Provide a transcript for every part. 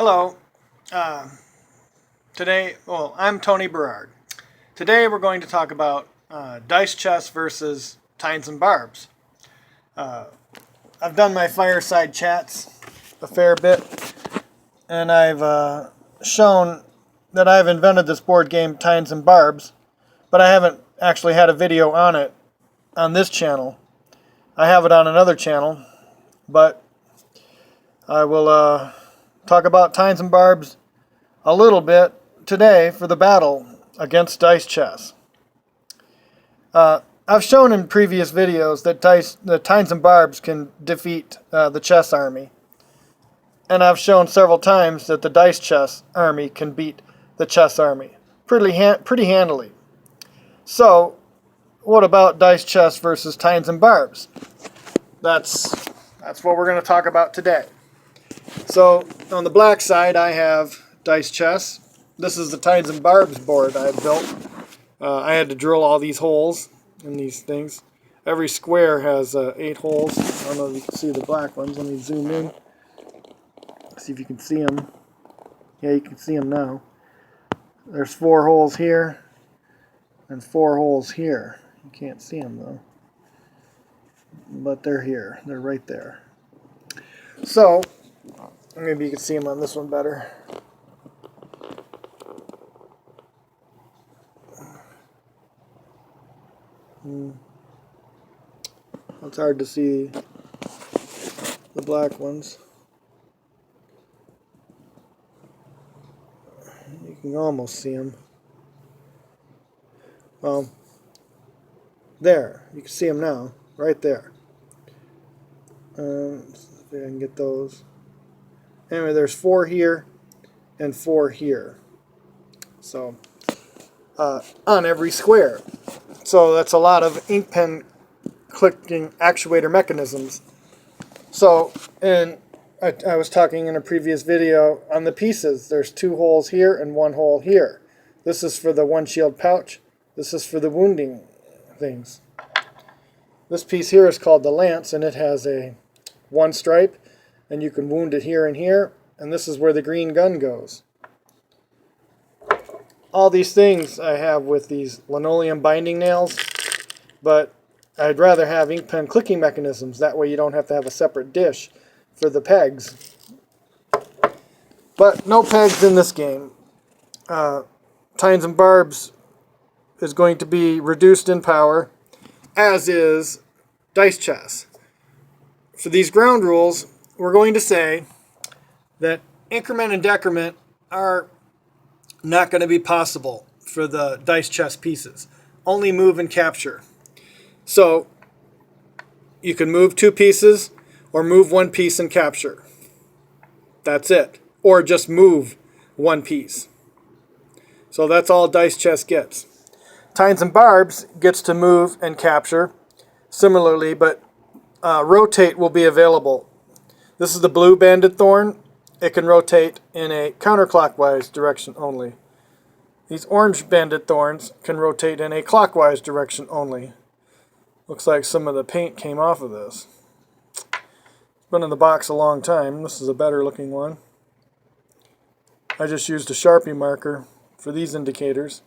Hello. I'm Tony Berard. Today we're going to talk about dice chess versus tines and barbs. I've done my fireside chats a fair bit, and I've shown that I've invented this board game, Tines and Barbs, but I haven't actually had a video on it on this channel. I have it on another channel, but I will talk about Tines and Barbs a little bit today for the battle against dice chess. I've shown in previous videos that the Tines and Barbs can defeat the chess army. And I've shown several times that the dice chess army can beat the chess army pretty handily. So, what about dice chess versus Tines and Barbs? That's what we're going to talk about today. So, on the black side, I have dice chess. This is the Tines and Barbs board I built. I had to drill all these holes in these things. Every square has 8 holes. I don't know if you can see the black ones. Let me zoom in. See if you can see them. Yeah, you can see them now. There's 4 holes here and 4 holes here. You can't see them though. But they're here. They're right there. So, maybe you can see them on this one better. It's hard to see the black ones. You can almost see them. Well, there. You can see them now. Right there. Let's see if I can get those. Anyway, there's 4 here and 4 here. So, on every square. So that's a lot of ink pen clicking actuator mechanisms. So, and I was talking in a previous video on the pieces. There's 2 holes here and 1 hole here. This is for the one shield pouch. This is for the wounding things. This piece here is called the lance, and it has a 1 stripe, and you can wound it here and here. And this is where the green gun goes. All these things I have with these linoleum binding nails, but I'd rather have ink pen clicking mechanisms. That way you don't have to have a separate dish for the pegs. But no pegs in this game. Tines and Barbs is going to be reduced in power, as is dice chess. For these ground rules, we're going to say that increment and decrement are not going to be possible for the dice chess pieces. Only move and capture. So, you can move 2 pieces, or move 1 piece and capture. That's it. Or just move 1 piece. So that's all dice chess gets. Tines and Barbs gets to move and capture similarly, but rotate will be available. This is the blue banded thorn. It can rotate in a counterclockwise direction only. These orange banded thorns can rotate in a clockwise direction only. Looks like some of the paint came off of this. It's been in the box a long time. This is a better looking one. I just used a Sharpie marker for these indicators.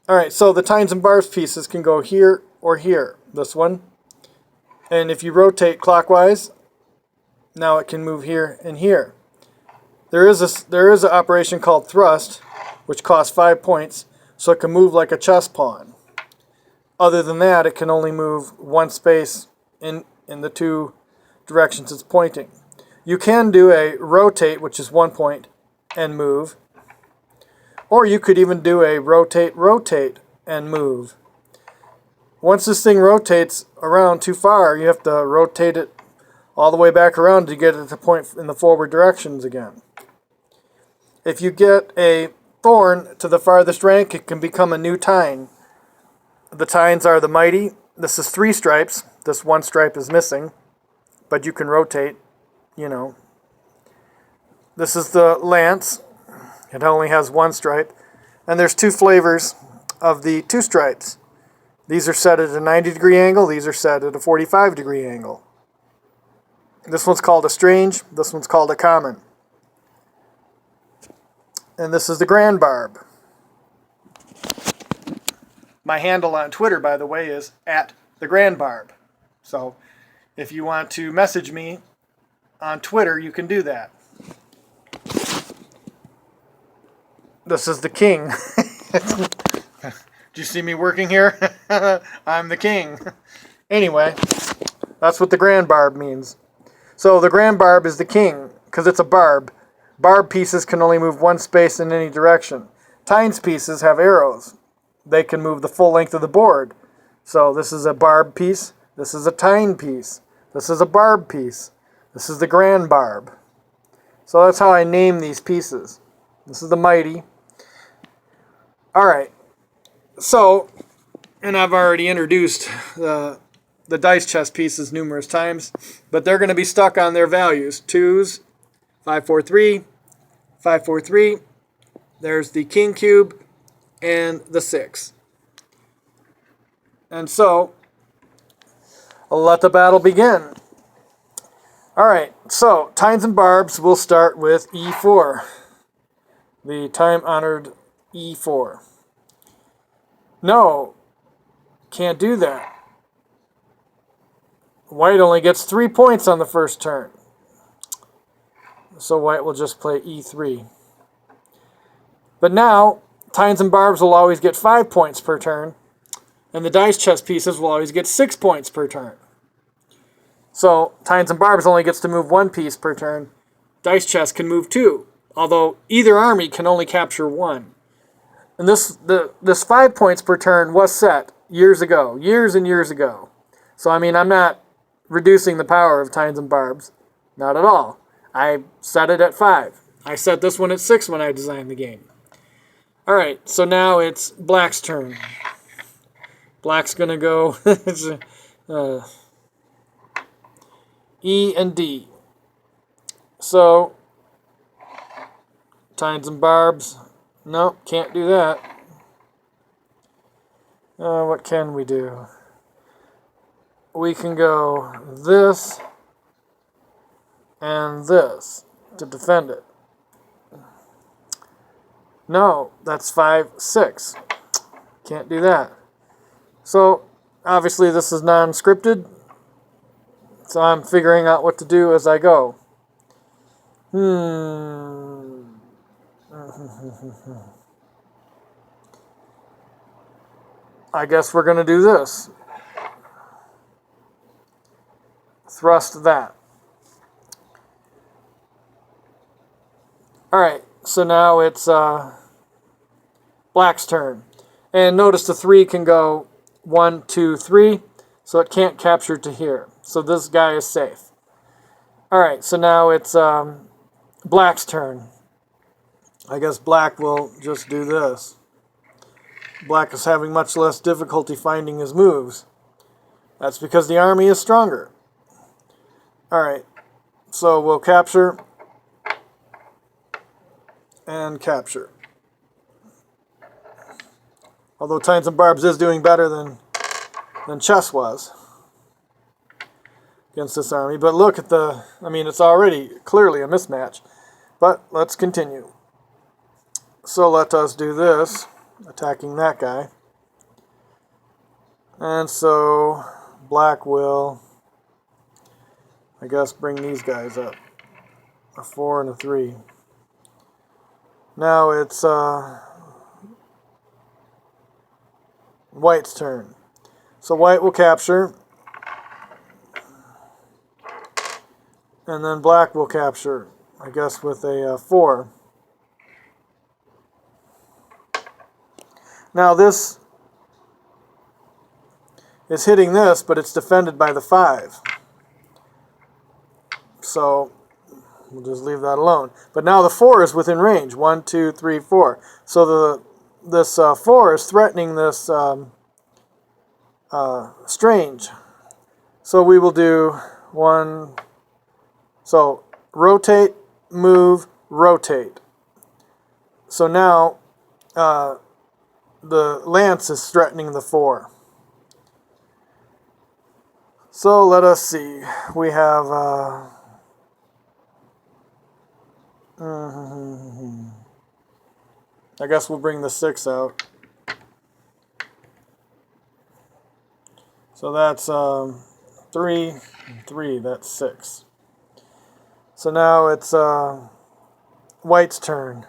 Alright, so the Tines and Barbs pieces can go here or here. This one. And if you rotate clockwise, now it can move here and here. There is an operation called thrust, which costs 5 points, so it can move like a chess pawn. Other than that, it can only move 1 space in the 2 directions it's pointing. You can do a rotate, which is 1 point, and move. Or you could even do a rotate, and move. Once this thing rotates around too far, you have to rotate it all the way back around to get it to point in the forward directions again. If you get a thorn to the farthest rank, it can become a new tine. The tines are the mighty. This is 3 stripes. This 1 stripe is missing, but you can rotate, you know. This is the lance. It only has 1 stripe. And there's 2 flavors of the 2 stripes. These are set at a 90-degree angle. These are set at a 45-degree angle. This one's called a strange. This one's called a common. And this is the Grand Barb. My handle on Twitter, by the way, is @thegrandbarb. So if you want to message me on Twitter, you can do that. This is the king. Do you see me working here? I'm the king. Anyway, that's what the Grand Barb means. So the Grand Barb is the king because it's a barb. Barb pieces can only move one space in any direction. Tines pieces have arrows. They can move the full length of the board. So this is a barb piece. This is a tine piece. This is a barb piece. This is the Grand Barb. So that's how I name these pieces. This is the mighty. Alright, so, and I've already introduced the dice chest pieces numerous times, but they're going to be stuck on their values. 2s, 5, 4, 3, 5, 4, 3. There's the king cube and the 6. And so, I'll let the battle begin. Alright, so, Tines and Barbs will start with E4. The time-honored E4. No, can't do that. White only gets 3 points on the first turn. So white will just play E3. But now, Tines and Barbs will always get 5 points per turn, and the dice chest pieces will always get 6 points per turn. So Tines and Barbs only gets to move 1 piece per turn. Dice chest can move 2, although either army can only capture 1. And this 5 points per turn was set years ago, years and years ago. So I mean, I'm not reducing the power of Tines and Barbs, not at all. I set it at 5. I set this one at 6 when I designed the game. All right, so now it's Black's turn. Black's gonna go E and D. So Tines and Barbs. No, can't do that. What can we do? We can go this and this to defend it. No, that's 5, 6. Can't do that. So, obviously this is non-scripted. So I'm figuring out what to do as I go. I guess we're going to do this. Thrust that. Alright, so now it's Black's turn. And notice the 3 can go 1, 2, 3, so it can't capture to here. So this guy is safe. Alright, so now it's Black's turn. I guess Black will just do this. Black is having much less difficulty finding his moves. That's because the army is stronger. Alright, so we'll capture and capture. Although Tines and Barbs is doing better than chess was against this army. But look at the, I mean, it's already clearly a mismatch. But let's continue. So let us do this, attacking that guy. And so Black will, I guess, bring these guys up. A 4 and a 3. Now it's White's turn. So White will capture. And then Black will capture, I guess, with a 4. Now this is hitting this, but it's defended by the 5. So we'll just leave that alone. But now the 4 is within range. 1, 2, 3, 4. So this 4 is threatening this strange. So we will do 1. So rotate, move, rotate. So now the lance is threatening the 4. So let us see. We have I guess we'll bring the 6 out. So that's 3 and 3. That's 6. So now it's white's turn.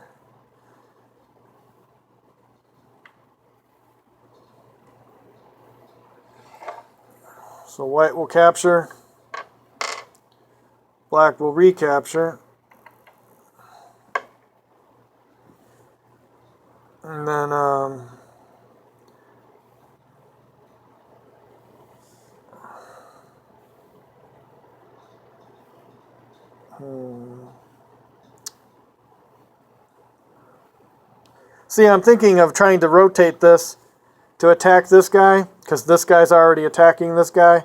So white will capture. Black will recapture. And then see, I'm thinking of trying to rotate this to attack this guy, because this guy's already attacking this guy.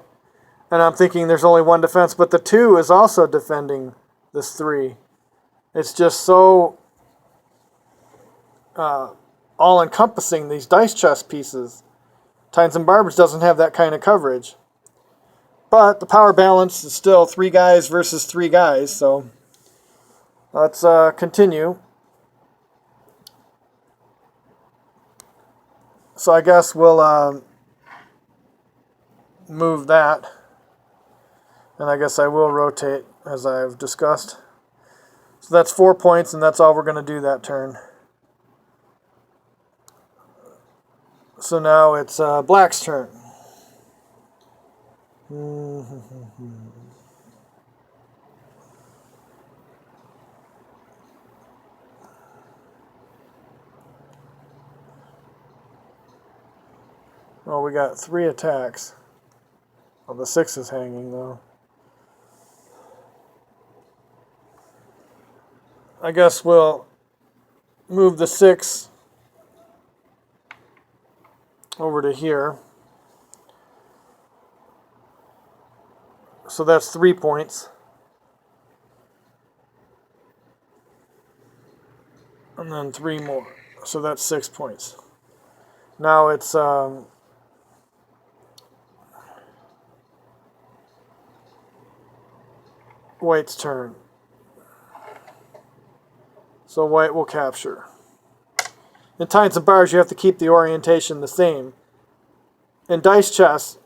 And I'm thinking there's only one defense, but the 2 is also defending this 3. It's just so all-encompassing, these dice chess pieces. Tines and Barbs doesn't have that kind of coverage. But the power balance is still 3 guys versus 3 guys, so let's continue. So I guess we'll move that. And I guess I will rotate, as I've discussed. So that's 4 points, and that's all we're going to do that turn. So now it's black's turn. Well, we got 3 attacks. Well, the 6 is hanging, though. I guess we'll move the 6 over to here. So that's 3 points. And then 3 more. So that's 6 points. Now it's white's turn. So white will capture. In Tines and Barbs, you have to keep the orientation the same. In dice chess,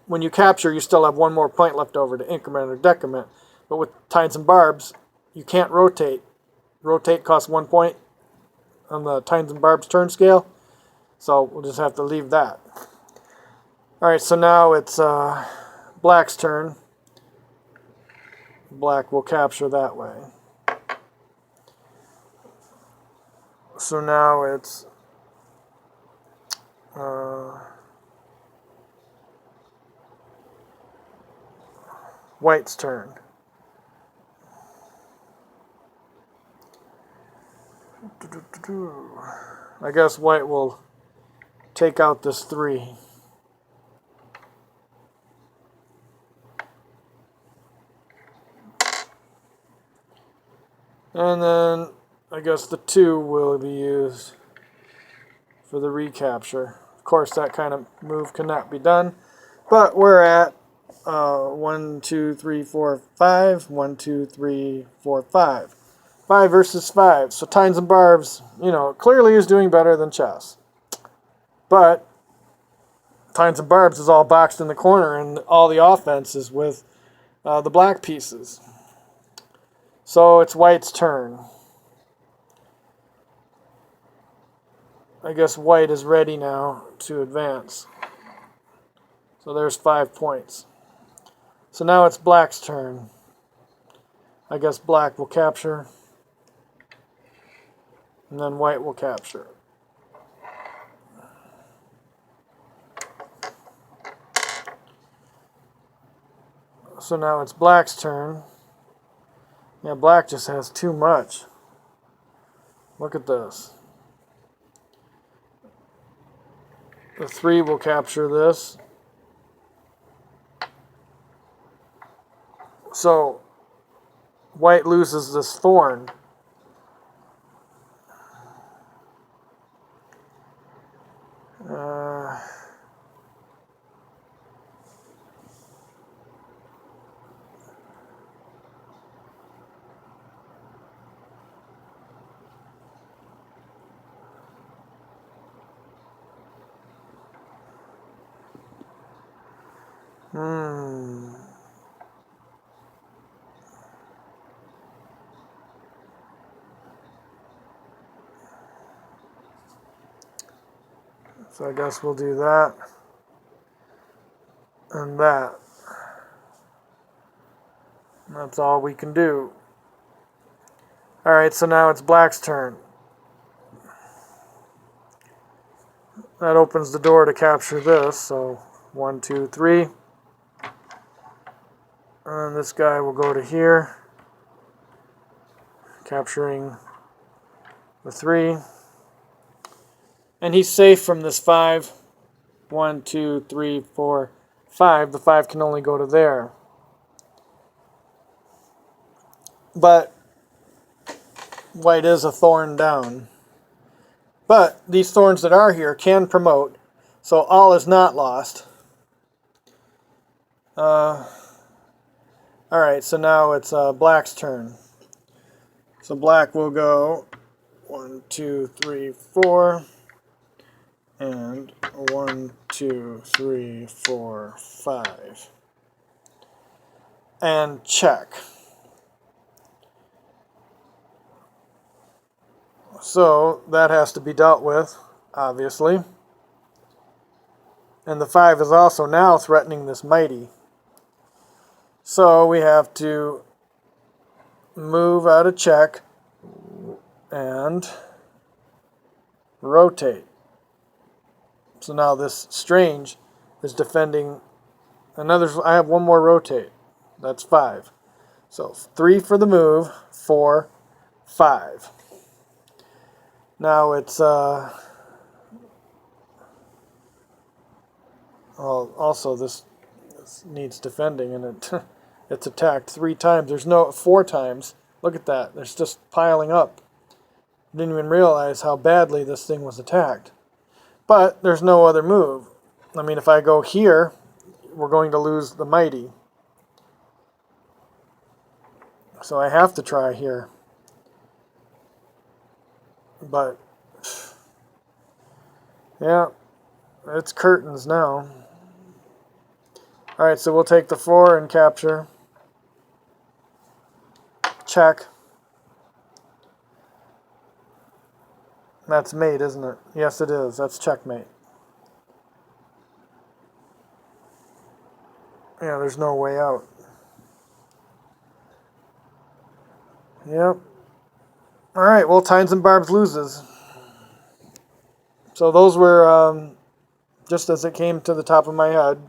when you capture, you still have 1 more point left over to increment or decrement. But with Tines and Barbs, you can't rotate. Rotate costs 1 point on the Tines and Barbs turn scale. So we'll just have to leave that. Alright, so now it's black's turn. Black will capture that way. So now it's white's turn. I guess white will take out this 3. And then I guess the 2 will be used for the recapture. Of course, that kind of move cannot be done. But we're at 1, 2, 3, 4, 5. 1, 2, 3, 4, 5. 5 versus 5. So Tines and Barbs, clearly is doing better than chess. But Tines and Barbs is all boxed in the corner, and all the offense is with the black pieces. So it's white's turn. I guess white is ready now to advance. So there's 5 points. So now it's black's turn. I guess black will capture. And then white will capture. So now it's black's turn. Yeah, black just has too much. Look at this. The 3 will capture this. So white loses this thorn. So I guess we'll do that and that. That's all we can do. Alright, so now it's black's turn. That opens the door to capture this, so 1, 2, 3. And this guy will go to here, capturing the 3. And he's safe from this 5. 1, 2, 3, 4, 5. The 5 can only go to there. But white is a thorn down. But these thorns that are here can promote, so all is not lost. Alright, so now it's black's turn. So black will go 1, 2, 3, 4. And 1, 2, 3, 4, 5. And check. So that has to be dealt with, obviously. And the 5 is also now threatening this mighty. So we have to move out of check and rotate. So now this strange is defending another. I have one more rotate. That's 5. So 3 for the move, 4, 5. Now it's also this needs defending, and it's attacked 3 times. There's no 4 times. Look at that. There's just piling up. Didn't even realize how badly this thing was attacked. But there's no other move. I mean, if I go here, we're going to lose the mighty. So I have to try here. But, yeah, it's curtains now. Alright, so we'll take the 4 and capture. Check. That's mate, isn't it? Yes, it is. That's checkmate. Yeah, there's no way out. Yep. Alright, well, Tines and Barbs loses. So those were just as it came to the top of my head.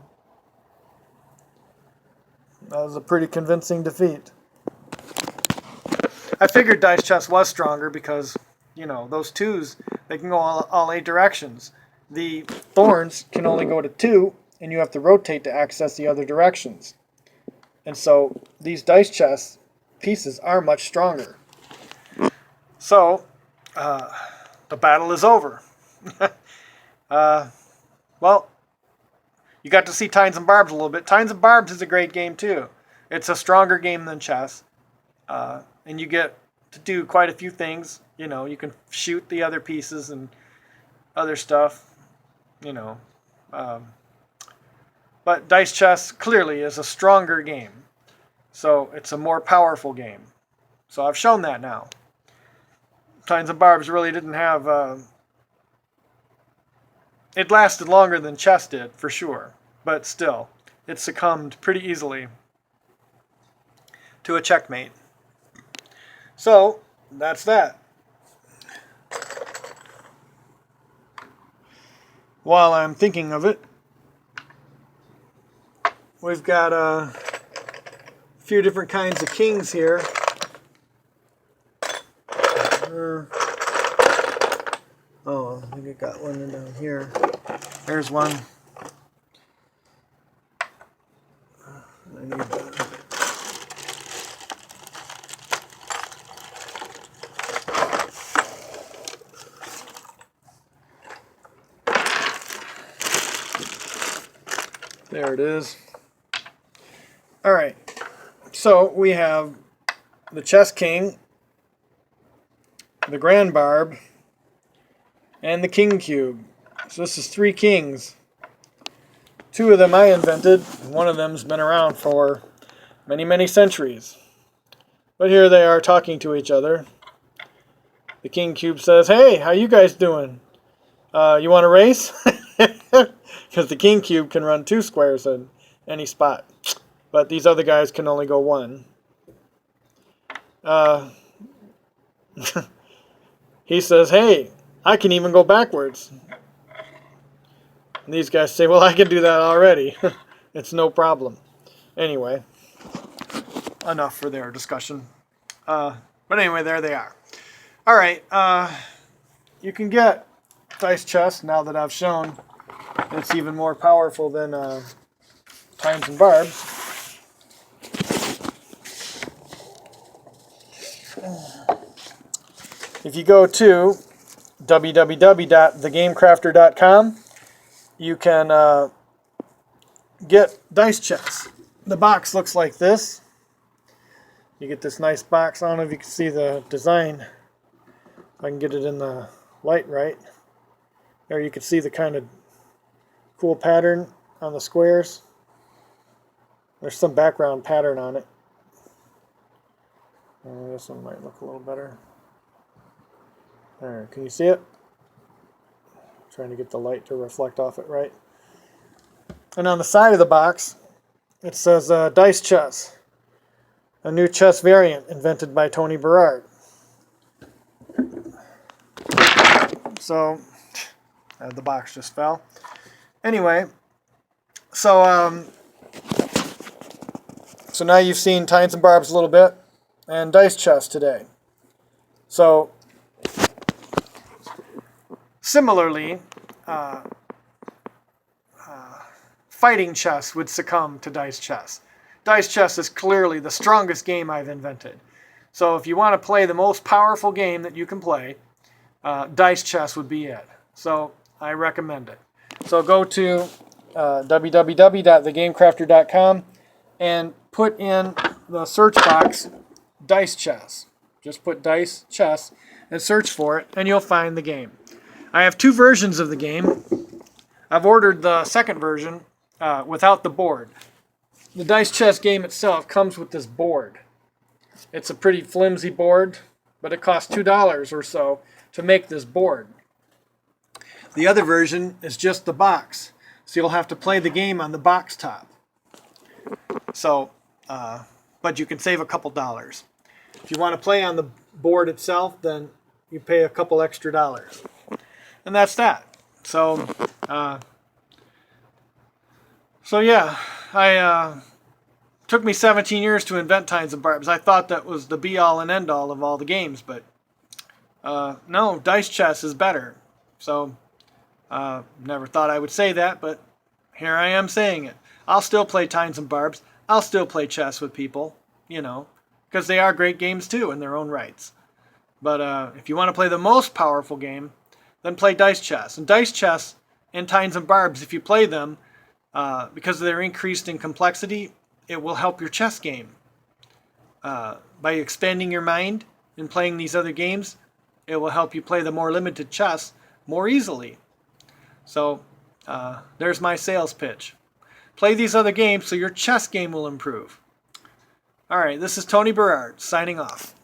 That was a pretty convincing defeat. I figured Dice Chess was stronger because, you know, those 2s, they can go all 8 directions. The thorns can only go to 2, and you have to rotate to access the other directions. And so these Dice Chess pieces are much stronger. So, the battle is over. Well, you got to see Tines and Barbs a little bit. Tines and Barbs is a great game too. It's a stronger game than chess. And you get to do quite a few things. You know, you can shoot the other pieces and other stuff. You know. But Dice Chess clearly is a stronger game. So it's a more powerful game. So I've shown that now. Tines and Barbs really didn't have... it lasted longer than chess did, for sure. But still, it succumbed pretty easily to a checkmate. So, that's that. While I'm thinking of it, we've got a few different kinds of kings here. Oh, I think I got one down here. There's one. I need that. There it is. Alright, so we have the Chess King, the Grand Barb, and the King Cube. So this is 3 kings Two of them I invented. One of them's been around for many, many centuries. But here they are talking to each other. The king cube says, "Hey, how you guys doing? You want to race?" Because the king cube can run 2 squares in any spot. But these other guys can only go 1. He says, "Hey, I can even go backwards." And these guys say, "Well, I can do that already." It's no problem. Anyway, enough for their discussion. But anyway, there they are. All right, you can get dice chess now that I've shown it's even more powerful than Tines and Barbs. If you go to www.thegamecrafter.com, you can get dice chess. The box looks like this. You get this nice box. I don't know if you can see the design. If I can get it in the light right. There you can see the kind of cool pattern on the squares. There's some background pattern on it. This one might look a little better. There, can you see it? Trying to get the light to reflect off it right. And on the side of the box, it says Dice Chess, a new chess variant invented by Tony Berard. So, the box just fell. Anyway, so now you've seen Tines and Barbs a little bit, and Dice Chess today. So, similarly, fighting chess would succumb to dice chess. Dice chess is clearly the strongest game I've invented. So if you want to play the most powerful game that you can play, dice chess would be it. So I recommend it. So go to www.thegamecrafter.com and put in the search box dice chess. Just put dice chess and search for it, and you'll find the game. I have 2 versions of the game. I've ordered the second version without the board. The dice chess game itself comes with this board. It's a pretty flimsy board, but it costs $2 or so to make this board. The other version is just the box, so you'll have to play the game on the box top. So, but you can save a couple dollars. If you want to play on the board itself, then you pay a couple extra dollars. And that's that. So, yeah, took me 17 years to invent Tines and Barbs. I thought that was the be-all and end-all of all the games, but no, dice chess is better. So, never thought I would say that, but here I am saying it. I'll still play Tines and Barbs. I'll still play chess with people, you know, because they are great games too in their own rights. But if you want to play the most powerful game, then play dice chess. And dice chess and Tines and Barbs, if you play them, because they're increased in complexity, it will help your chess game. By expanding your mind and playing these other games, it will help you play the more limited chess more easily. So, there's my sales pitch. Play these other games so your chess game will improve. Alright, this is Tony Berard, signing off.